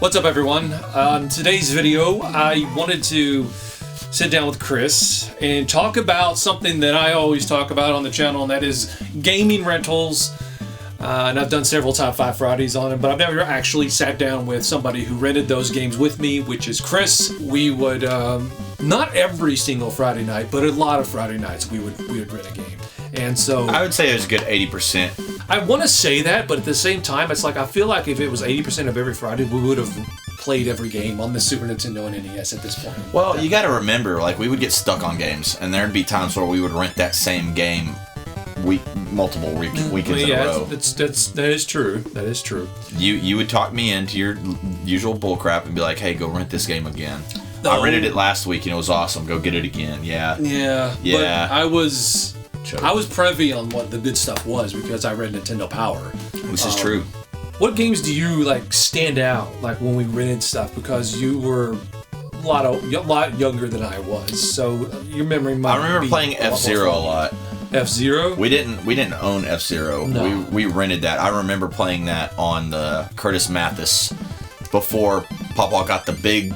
What's up, everyone? On today's video, I wanted to sit down with Chris and talk about something that I always talk about on the channel, and that is gaming rentals. And I've done several Top 5 Fridays on it, but I've never actually sat down with somebody who rented those games with me, which is Chris. We would, not every single Friday night, but a lot of Friday nights, we would rent a game. And so I would say it was a good 80%. I want to say that, but at the same time, it's like I feel like if it was 80% of every Friday, we would have played every game on the Super Nintendo and NES at this point. Well, you got to remember, like, we would get stuck on games, and there'd be times where we would rent that same game multiple weekends in a row. That is true. That is true. You would talk me into your usual bullcrap and be like, "Hey, go rent this game again." I rented it last week and it was awesome. Go get it again. Yeah. But I was privy on what the good stuff was because I read Nintendo Power. This is true. What games do you like stand out like when we rented stuff? Because you were a lot younger than I was, so your memory might. I remember playing F-Zero a lot. F-Zero? We didn't own F-Zero. No. We rented that. I remember playing that on the Curtis Mathis before Papa got the big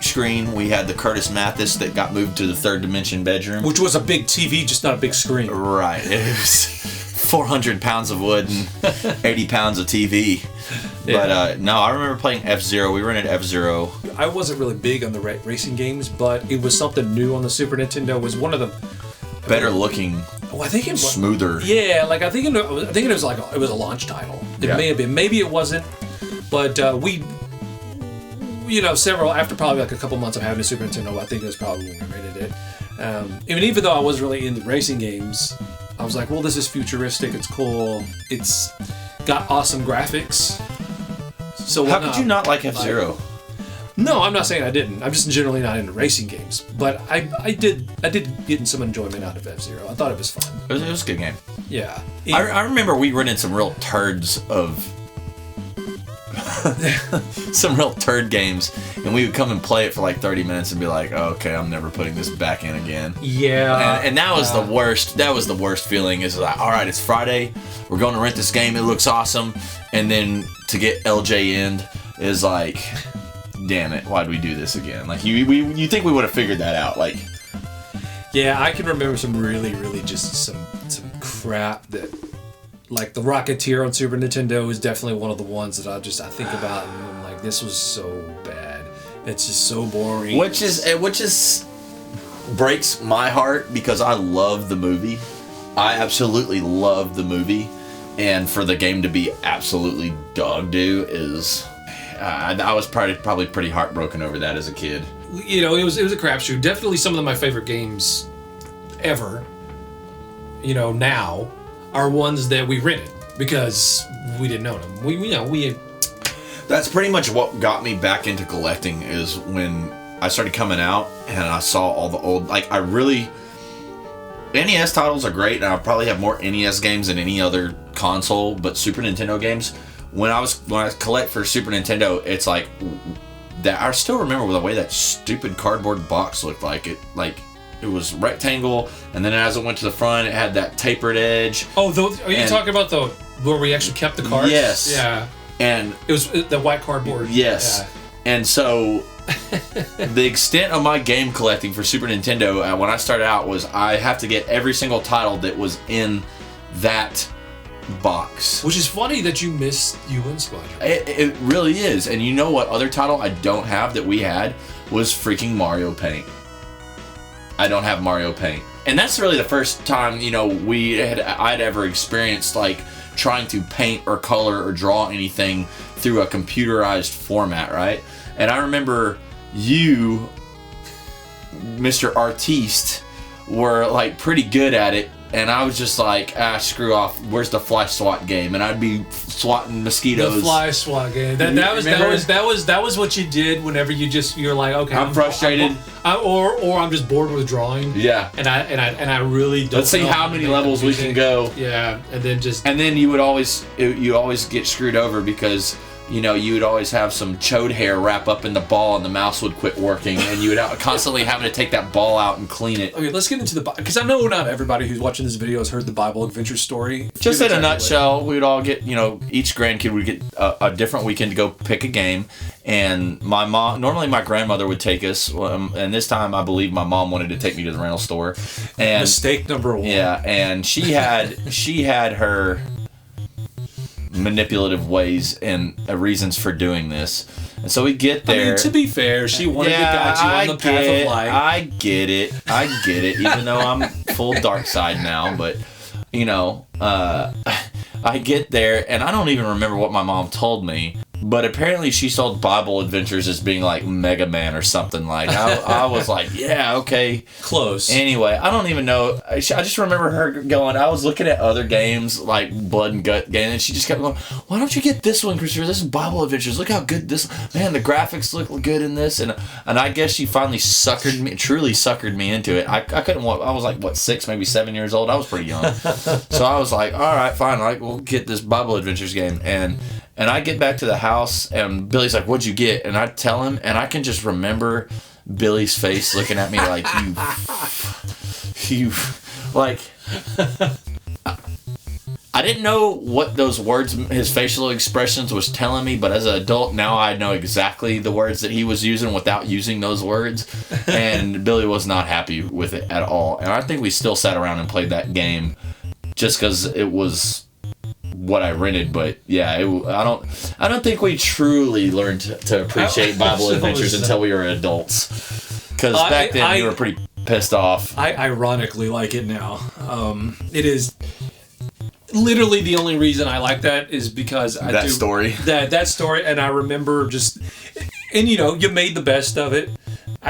screen. We had the Curtis Mathis that got moved to the third dimension bedroom, which was a big TV, just not a big screen. Right. It was 400 pounds of wood and 80 pounds of TV. Yeah. But no, I remember playing F-Zero. We rented F-Zero. I wasn't really big on the racing games, but it was something new on the Super Nintendo. It was one of the better looking. Oh, I think it was smoother. Yeah, like I think it was like it was a launch title. It may have been, maybe it wasn't, but we, several after probably like a couple months of having a Super Nintendo, I think it was probably when we rented it. Even though I wasn't really into racing games, I was like, well, this is futuristic. It's cool. It's got awesome graphics. So how could you not like F-Zero? No, I'm not saying I didn't. I'm just generally not into racing games. But I did get some enjoyment out of F-Zero. I thought it was fun. It was a good game. Yeah. I remember we rented some real turds of some real turd games, and we would come and play it for like 30 minutes and be like, oh, okay, I'm never putting this back in again. Yeah. And that was the worst. That was the worst feeling. Is like, all right, it's Friday. We're going to rent this game. It looks awesome. And then to get LJ in is like, damn it, why'd we do this again? Like you think we would have figured that out? Like, yeah, I can remember some really just some crap that, like the Rocketeer on Super Nintendo is definitely one of the ones that I think about and I'm like, this was so bad. It's just so boring. Which is breaks my heart because I love the movie. I absolutely love the movie, and for the game to be absolutely dog do is. I was probably pretty heartbroken over that as a kid. It was a crapshoot. Definitely some of my favorite games ever. Now are ones that we rented because we didn't own them. We. That's pretty much what got me back into collecting. Is when I started coming out and I saw all the old NES titles are great, and I probably have more NES games than any other console, but Super Nintendo games. When I collect for Super Nintendo, it's like that. I still remember the way that stupid cardboard box looked like. It was rectangle, and then as it went to the front, it had that tapered edge. Oh, are you talking about where we actually kept the cards? Yes. Yeah. And it was the white cardboard. Yes. Yeah. And so the extent of my game collecting for Super Nintendo when I started out was I have to get every single title that was in that box. Which is funny that you missed UN Squadron. It really is. And you know what other title I don't have that we had was freaking Mario Paint. I don't have Mario Paint. And that's really the first time, I'd ever experienced like trying to paint or color or draw anything through a computerized format, right? And I remember you, Mr. Artiste, were like pretty good at it. And I was just like, screw off. Where's the fly swat game? And I'd be swatting mosquitoes. The fly swat game. That was what you did whenever you're like, okay, I'm frustrated, or I'm just bored with drawing. Yeah. And I really don't. Let's see how many levels we can go. Yeah. And then you would always get screwed over because you know, you would always have some chode hair wrap up in the ball and the mouse would quit working and you would constantly having to take that ball out and clean it. Okay, let's get into because I know not everybody who's watching this video has heard the Bible Adventure story. Just in a nutshell, we would all get, you know, each grandkid would get a different weekend to go pick a game. And my mom, normally my grandmother would take us, and this time I believe my mom wanted to take me to the rental store. And mistake number one. Yeah, and she had her manipulative ways and reasons for doing this. And so we get there. I mean, to be fair, she wanted to guide you on the path of life. I get it, even though I'm full dark side now, but you know, I get there and I don't even remember what my mom told me. But apparently she sold Bible Adventures as being like Mega Man or something. Like I was like, yeah, okay, close. Anyway, I don't even know. I just remember her going. I was looking at other games like Blood and Gut game, and she just kept going. Why don't you get this one, Christopher? This is Bible Adventures. Look how good this. Man, the graphics look good in this, and I guess she finally truly suckered me into it. I couldn't. I was like 6, maybe 7 years old. I was pretty young, so I was like, all right, fine. Like we'll get this Bible Adventures game, and I get back to the house, and Billy's like, what'd you get? And I tell him, and I can just remember Billy's face looking at me like, you, like, I didn't know what those words, his facial expressions was telling me, but as an adult, now I know exactly the words that he was using without using those words, and Billy was not happy with it at all. And I think we still sat around and played that game just because it was what I rented, but yeah, I don't think we truly learned to appreciate Bible Adventures until we were adults. Because back then we were pretty pissed off. I ironically like it now. It is literally the only reason I like that is because that story, and I remember and you know, you made the best of it.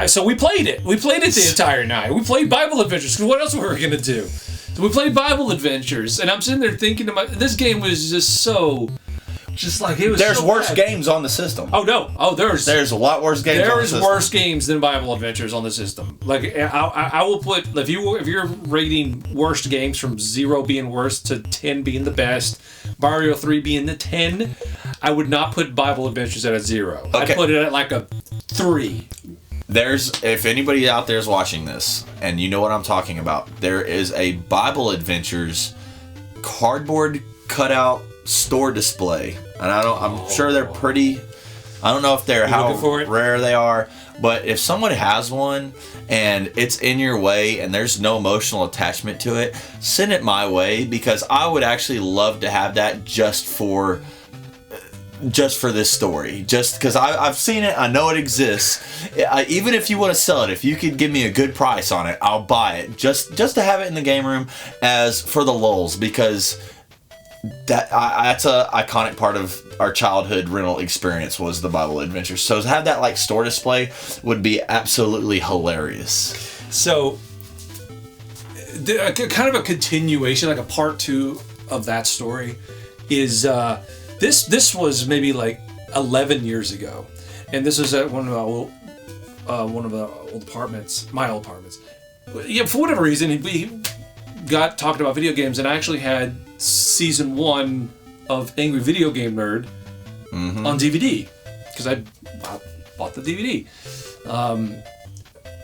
So we played it. We played it the entire night. We played Bible Adventures because what else were we gonna do? We played Bible Adventures, and I'm sitting there thinking to this game was just like it was. There's so worse bad. Games on the system. Oh no! Oh, there's a lot worse games. There's worse games than Bible Adventures on the system. Like I will put if you're rating worst games from 0 being worst to 10 being the best, Mario 3 being the 10, I would not put Bible Adventures at a 0. Okay. I'd put it at like a 3. If anybody out there is watching this and you know what I'm talking about, there is a Bible Adventures cardboard cutout store display, and I'm sure they're pretty. I don't know if they're how rare they are, but if someone has one and it's in your way and there's no emotional attachment to it, send it my way because I would actually love to have that just for this story, just because I've seen it, I know it exists. Even if you want to sell it, if you could give me a good price on it, I'll buy it just to have it in the game room as for the lulz, because that's a iconic part of our childhood rental experience was the Bible Adventures. So to have that like store display would be absolutely hilarious. So kind of a continuation, like a part 2 of that story is This was maybe like 11 years ago, and this was at one of the old apartments, my old apartments. Yeah, for whatever reason, we got talking about video games, and I actually had season 1 of Angry Video Game Nerd on DVD because I bought the DVD.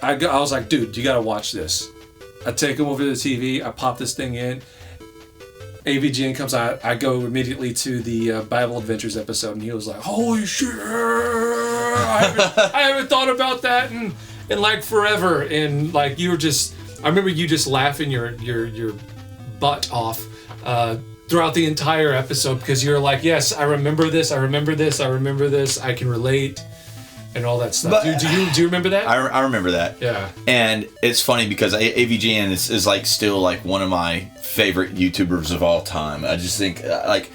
I was like, dude, you gotta watch this. I take him over to the TV, I pop this thing in. AVGN comes out, I go immediately to the Bible Adventures episode, and he was like, holy shit, I haven't thought about that in like forever. And like I remember you just laughing your butt off throughout the entire episode because you're like, yes, I remember this, I can relate. And all that stuff. But, do you remember that? I remember that. Yeah. And it's funny because AVGN is like still like one of my favorite YouTubers of all time. I just think like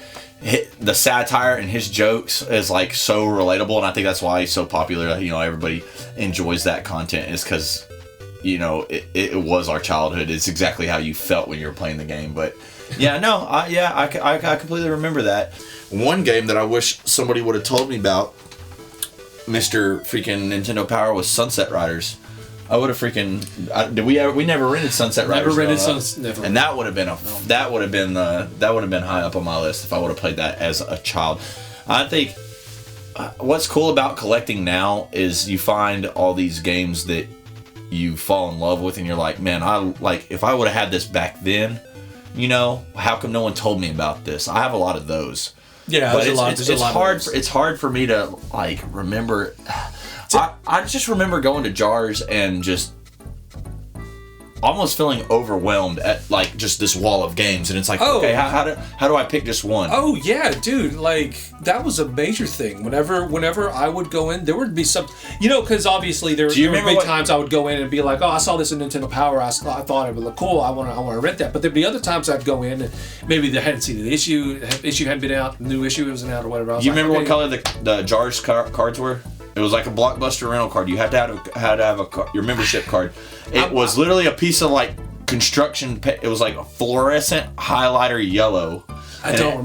the satire and his jokes is like so relatable, and I think that's why he's so popular. You know, everybody enjoys that content is because, you know, it was our childhood. It's exactly how you felt when you were playing the game. But yeah, no, I completely remember that. One game that I wish somebody would have told me about, Mr. freaking Nintendo Power, was Sunset Riders. I would have freaking. We never rented Sunset Riders. Never rented Sunset. Never. And that would have been that would have been high up on my list if I would have played that as a child. I think what's cool about collecting now is you find all these games that you fall in love with, and you're like, man, if I would have had this back then, you know, how come no one told me about this? I have a lot of those. Yeah, but it's hard for me to like remember. I just remember going to Jars and just almost feeling overwhelmed at like just this wall of games, and it's like, okay, how do I pick just one? Oh yeah, dude, like that was a major thing. Whenever I would go in, there would be some, you know, because obviously there would be times I would go in and be like, oh, I saw this in Nintendo Power, I thought it would look cool, I want to rent that. But there'd be other times I'd go in and maybe they hadn't seen the issue hadn't been out, the new issue wasn't out or whatever. Do you remember what color the Jars cards were? It was like a Blockbuster rental card. You had to have your membership card. It was literally a piece of like construction. It was like a fluorescent highlighter yellow. I don't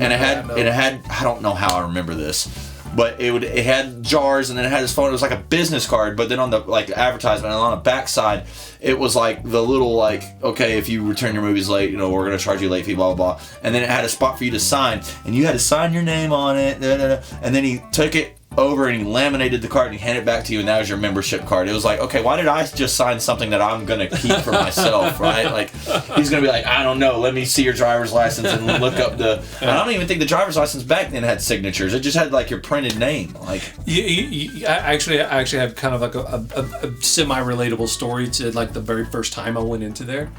know how I remember this, but it had Jars, and then it had his phone. It was like a business card, but then on the like advertisement and on the back side, it was like the little like, okay, if you return your movies late, you know, we're gonna charge you late fee, blah blah blah. And then it had a spot for you to sign, and you had to sign your name on it. And then he took it over and he laminated the card and he handed it back to you, and that was your membership card. It was like, okay, why did I just sign something that I'm gonna keep for myself, right? Like, he's gonna be like, I don't know, let me see your driver's license and look up the. I don't even think the driver's license back then had signatures. It just had like your printed name. Like, I actually have kind of like a semi-relatable story to like the very first time I went into there.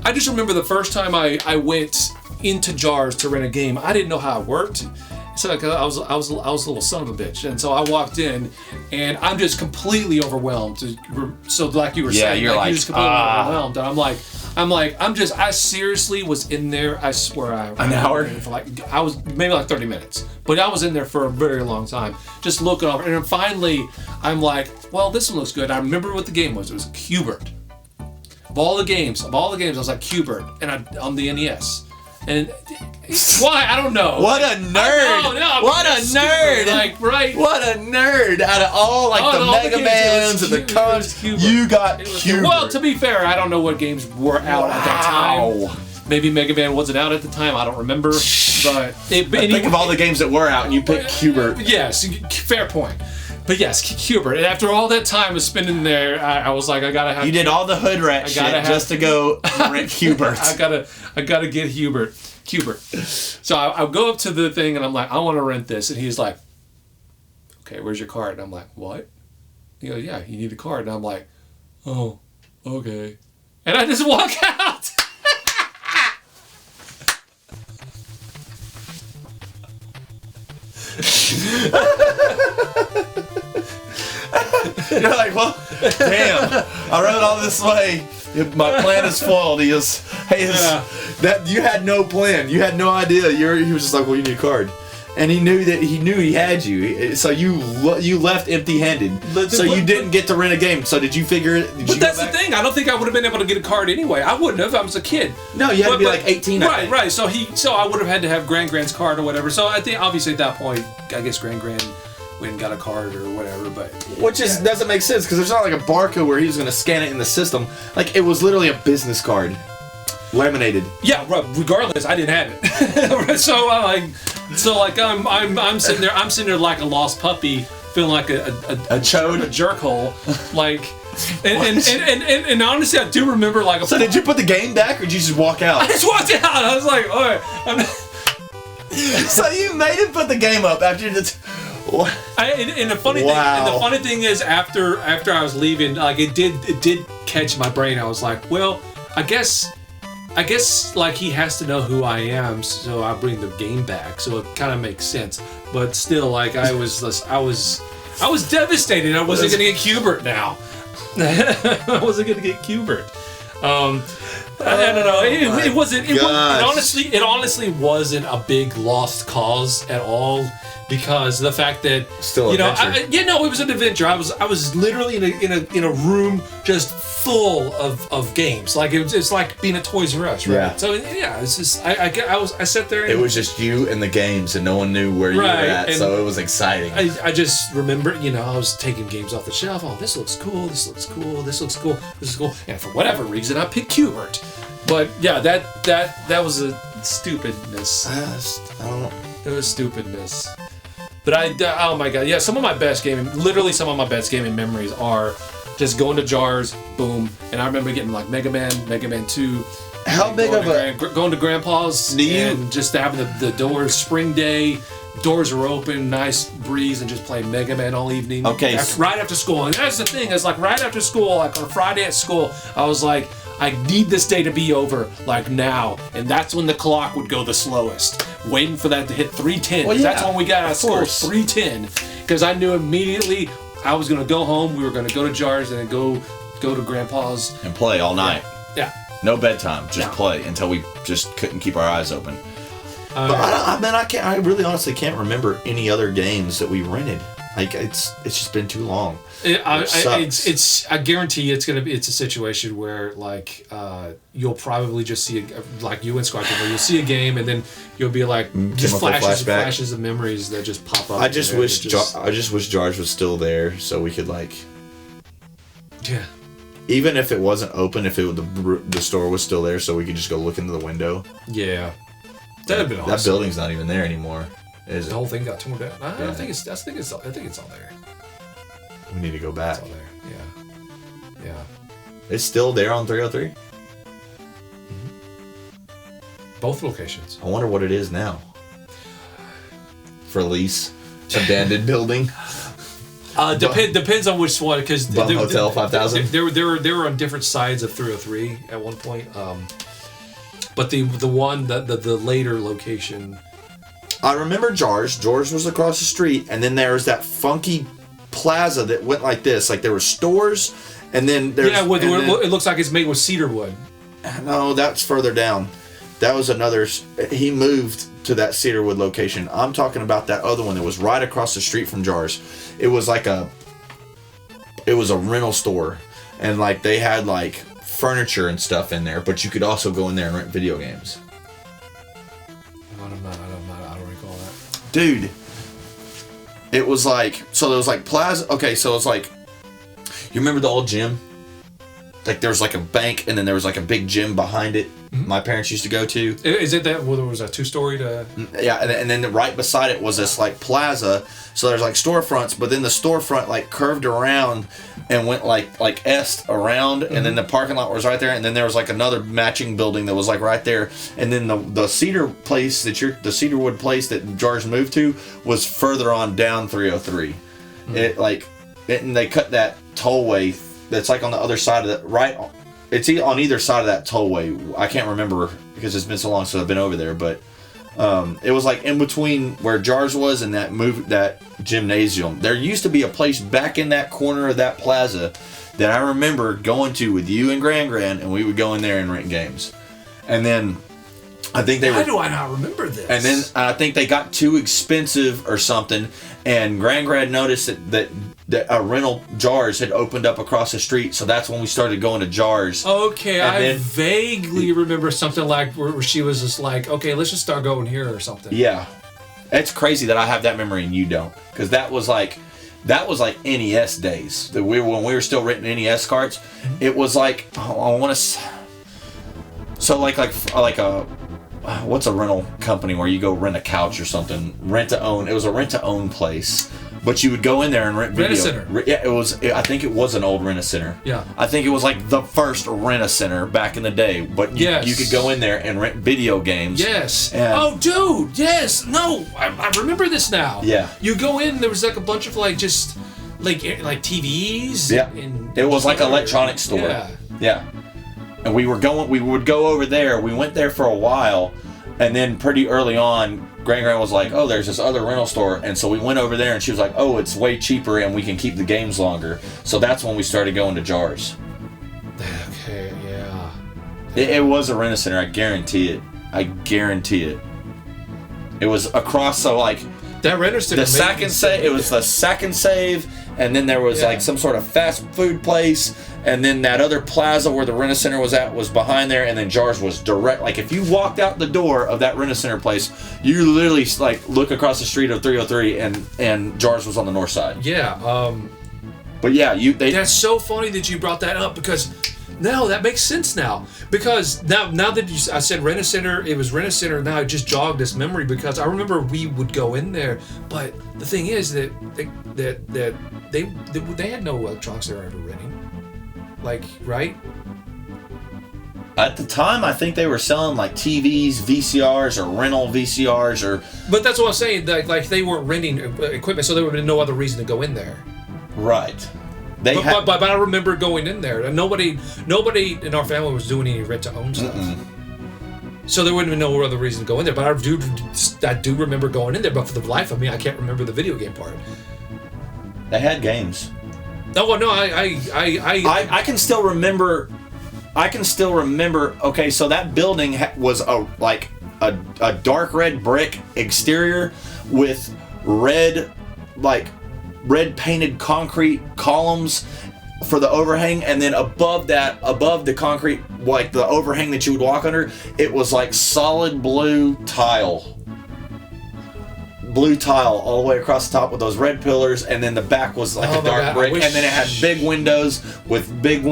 I just remember the first time I went into Jars to rent a game. I didn't know how it worked. So I was a little son of a bitch, and so I walked in, and I'm just completely overwhelmed. So like you were saying, you're just completely overwhelmed. And I seriously was in there. I swear, an hour for I was maybe like 30 minutes, but I was in there for a very long time, just looking over. And then finally, I'm like, well, this one looks good. I remember what the game was. It was Q*bert. Of all the games, I was like Q*bert, and on the NES. And why? I don't know. What a nerd! What a nerd! Like, right? What a nerd! Out of all the Mega Mans and the cards, you got Q*bert. Well, to be fair, I don't know what games were out at that time. Maybe Mega Man wasn't out at the time. I don't remember. But think of all the games that were out, and you picked Q*bert. Yes, fair point. But yes, Q*bert. And after all that time of spending there, I was like, I gotta have. You did all the hood rat shit just to go rent Q*bert. I gotta get Q*bert. So I go up to the thing and I'm like, I want to rent this, and he's like, okay, where's your card? And I'm like, what? He goes, yeah, you need a card. And I'm like, oh, okay. And I just walk out. You're like, well, damn, I rode all this way. My plan is foiled. That you had no plan. You had no idea. He was just like, well, you need a card. And he knew he had you. So you left empty-handed. So you didn't get to rent a game. So did you figure it? But that's the thing. I don't think I would have been able to get a card anyway. I wouldn't have. I was a kid. No, you had to be like 18. Right. So I would have had to have Grand's card or whatever. So I think obviously at that point, I guess Grand went and got a card or whatever. But which doesn't make sense, because there's not like a barcode where he was going to scan it in the system. Like, it was literally a business card. Laminated. Yeah, regardless, I didn't have it. So I'm sitting there. I'm sitting there like a lost puppy, feeling like a chode, a jerkhole, like. And honestly, I do remember like. So did you put the game back, or did you just walk out? I just walked out. I was like, all right. So you made him put the game up after the. And the funny thing is, after I was leaving, like it did catch my brain. I was like, well, I guess like he has to know who I am, so I bring the game back. So it kind of makes sense. But still, like I was devastated. I wasn't gonna get Q*bert now. I wasn't gonna get Q*bert. I don't know. It wasn't. It honestly wasn't a big lost cause at all. Because the fact that it was an adventure. I was literally in a room just full of games. Like it's like being at Toys R Us, right? Yeah. So yeah, it's just I sat there. It was just you and the games, and no one knew where you were at. So it was exciting. I just remember, I was taking games off the shelf. Oh, this looks cool. This looks cool. This looks cool. This is cool. And for whatever reason, I picked Q*bert. But yeah, that was a stupidness. I don't know. It was stupidness. But oh my god, yeah, some of my best gaming memories are just going to Jars, boom, and I remember getting like Mega Man 2. How big of going to Grandpa's and just having the doors, spring day, doors are open, nice breeze, and just playing Mega Man all evening. Okay. Right after school. And that's the thing, it's like right after school, like on a Friday at school, I was like, I need this day to be over, like now. And that's when the clock would go the slowest. Waiting for that to hit 3:10. Well, yeah, that's when we got out of school, course. 3:10. Because I knew immediately I was going to go home, we were going to go to Jars, and then go to Grandpa's. And play all night. Yeah. No bedtime, just play until we just couldn't keep our eyes open. But I really honestly can't remember any other games that we rented. Like it's just been too long. I guarantee it's a situation where like you'll probably just see like you and Squatch, where you'll see a game and then you'll be like just flashes of memories that just pop up. I just wish Jars was still there so we could like. Yeah. Even if it wasn't open, if the store was still there, so we could just go look into the window. Yeah. That'd been awesome. That building's not even there anymore, is it? The whole thing got torn down. I think it's all there. We need to go back. It's all there. Yeah. Yeah. It's still there on 303? Mm-hmm. Both locations. I wonder what it is now. For lease. Abandoned building. Depends on which one, because Hotel 5000. They were on different sides of 303 at one point. But the later location. I remember Jars. Jars was across the street, and then there was that funky plaza that went like this. Like there were stores, and then there's it looks like it's made with cedar wood. No, that's further down. That was another. He moved to that cedarwood location. I'm talking about that other one that was right across the street from Jars. It was like a rental store, and like they had like furniture and stuff in there, but you could also go in there and rent video games. I don't recall that. Dude, it was like, so there was like plaza. Okay, so it's like, you remember the old gym? Like there was like a bank, and then there was like a big gym behind it. Mm-hmm. My parents used to go to. Is it that? Well, there was a 2-story to. Yeah, and then right beside it was this like plaza. So there's like storefronts, but then the storefront like curved around and went like est around, mm-hmm. and then the parking lot was right there, and then there was like another matching building that was like right there, and then the cedar place the cedarwood place that Jars moved to was further on down 303. Mm-hmm. And they cut that tollway that's like on the other side of that right. It's on either side of that tollway. I can't remember because it's been so long since I've been over there, but it was like in between where Jars was and that gymnasium. There used to be a place back in that corner of that plaza that I remember going to with you and Gran, and we would go in there and rent games. And then I think Why do I not remember this? And then I think they got too expensive or something, and Gran noticed that a rental Jars had opened up across the street, so that's when we started going to Jars. Okay, I vaguely remember something like where she was just like, okay, let's just start going here or something. Yeah. It's crazy that I have that memory and you don't, because that was like NES days. When we were still renting NES carts, mm-hmm. It was like what's a rental company where you go rent a couch or something? Rent to own. It was a rent to own place, but you would go in there and rent video. Rent-a-center. Yeah, it was. I think it was an old Rent-A-Center. Yeah. I think it was like the first Rent-A-Center back in the day. But you could go in there and rent video games. Yes. Oh, dude. Yes. No. I remember this now. Yeah. You go in. There was like a bunch of like just like TVs. Yeah. It was like an electronics store. Yeah. Yeah. And we would go over there. We went there for a while, and then pretty early on, Gran was like, oh, there's this other rental store. And so we went over there, and she was like, oh, it's way cheaper, and we can keep the games longer. So that's when we started going to Jars. Okay, yeah. It was a Rent-A-Center, I guarantee it. It was across, so like... That Rent-A-Center... It was the second save, and then there was like some sort of fast food place, and then that other plaza where the Rent-A-Center was at was behind there, and then Jars was direct. Like if you walked out the door of that Rent-A-Center place, you literally like look across the street of 303, and Jars was on the north side. Yeah. But yeah, that's so funny that you brought that up, because No, that makes sense now. Because now that I said Rent-A-Center, it was Rent-A-Center, now it just jogged this memory because I remember we would go in there, but the thing is that they had no electronics they were ever renting. Like, right? At the time, I think they were selling like TVs, VCRs, or rental VCRs, or. But that's what I'm saying. Like they weren't renting equipment, so there would have been no other reason to go in there. Right. But I remember going in there, and nobody in our family was doing any rent-to-own stuff. So there wouldn't have been no other reason to go in there. But I do remember going in there. But for the life of me, I can't remember the video game part. They had games. Oh no, I can still remember. Okay, so that building was a dark red brick exterior with red painted concrete columns for the overhang, and then above the concrete, like the overhang that you would walk under, it was like solid blue tile all the way across the top with those red pillars, and then the back was like a dark brick, and then it had big windows with big I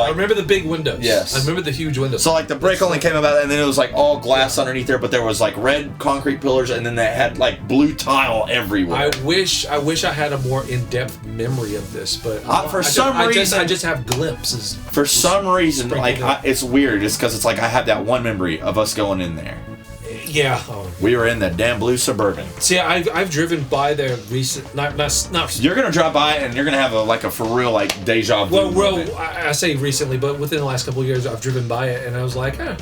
remember the big windows. Yes, I remember the huge windows. So like the brick only came about, and then it was like all glass underneath there, but there was like red concrete pillars, and then they had like blue tile everywhere. I wish I had a more in-depth memory of this, but for some reason I just have glimpses. For some reason, it's weird. It's because it's like I have that one memory of us going in there. Yeah. We were in the damn blue Suburban. See, I've driven by there recent. Not. You're gonna drive by and you're gonna have a for real deja vu. Well, I say recently, but within the last couple of years, I've driven by it and I was like, I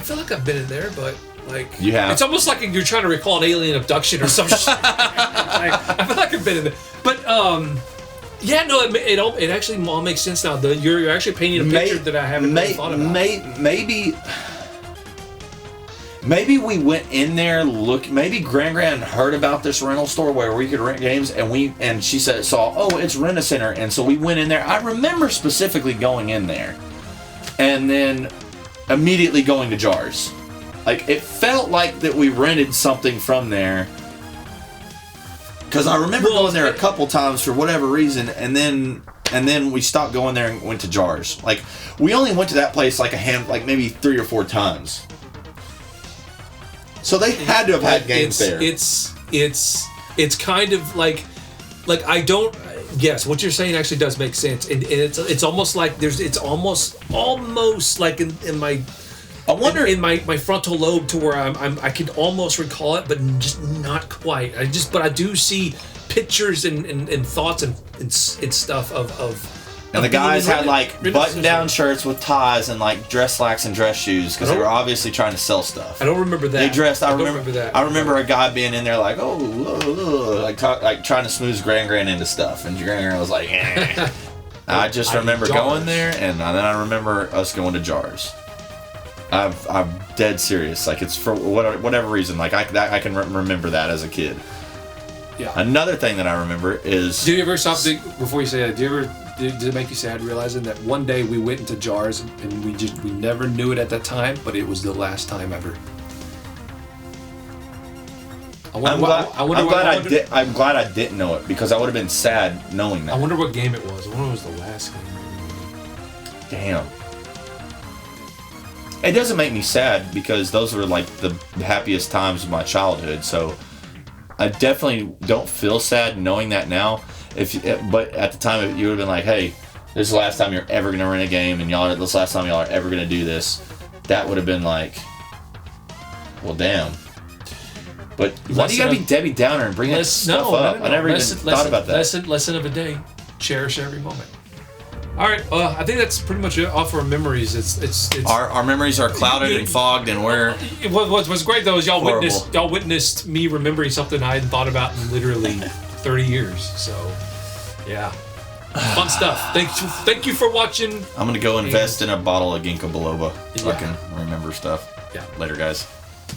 feel like I've been in there, but like you have. It's almost like you're trying to recall an alien abduction or some shit. I feel like I've been in there, but yeah, no, it actually all makes sense now. You're actually painting a picture that I haven't really thought about. Maybe we went in there. Maybe Gran heard about this rental store where we could rent games, and she saw, oh, it's Rent-A-Center, and so we went in there. I remember specifically going in there, and then immediately going to Jars. Like it felt like that we rented something from there, because I remember going there a couple times for whatever reason, and then we stopped going there and went to Jars. Like we only went to that place maybe 3 or 4 times. So they had to have had games there. It's kind of like I don't. Yes, what you're saying actually does make sense, and it's almost like it's almost like in my. I wonder in my frontal lobe to where I can almost recall it, but just not quite. But I do see pictures and thoughts and stuff of. And the guys had button-down shirts with ties and dress slacks and dress shoes because they were obviously trying to sell stuff. I don't remember that. They dressed. I remember that. I remember a guy being in there trying to smooth Gran into stuff, and Gran was like, eh. I just remember going there, and then I remember us going to Jars. I'm dead serious. It's for whatever reason. I can remember that as a kid. Yeah. Another thing that I remember is. Do you ever stop before you say that? Did it make you sad realizing that one day we went into Jars and we never knew it at that time, but it was the last time ever? I'm glad I didn't know it because I would have been sad knowing that. I wonder what game it was. I wonder if it was the last game. Damn. It doesn't make me sad because those were the happiest times of my childhood. So I definitely don't feel sad knowing that now. But at the time, you would have been like, "Hey, this is the last time you're ever gonna rent a game, and this is the last time y'all are ever gonna do this." That would have been like, "Well, damn." But why do you gotta be Debbie Downer and bring that stuff up? No. I never even thought about that. Lesson of the day: cherish every moment. All right, I think that's pretty much it. All for our memories. It's our memories are clouded and fogged, and we're. What's great though is y'all witnessed me remembering something I hadn't thought about in literally 30 years. So, yeah, fun stuff. Thank you for watching. I'm gonna go invest in a bottle of ginkgo biloba so I can remember stuff. Yeah. Later, guys.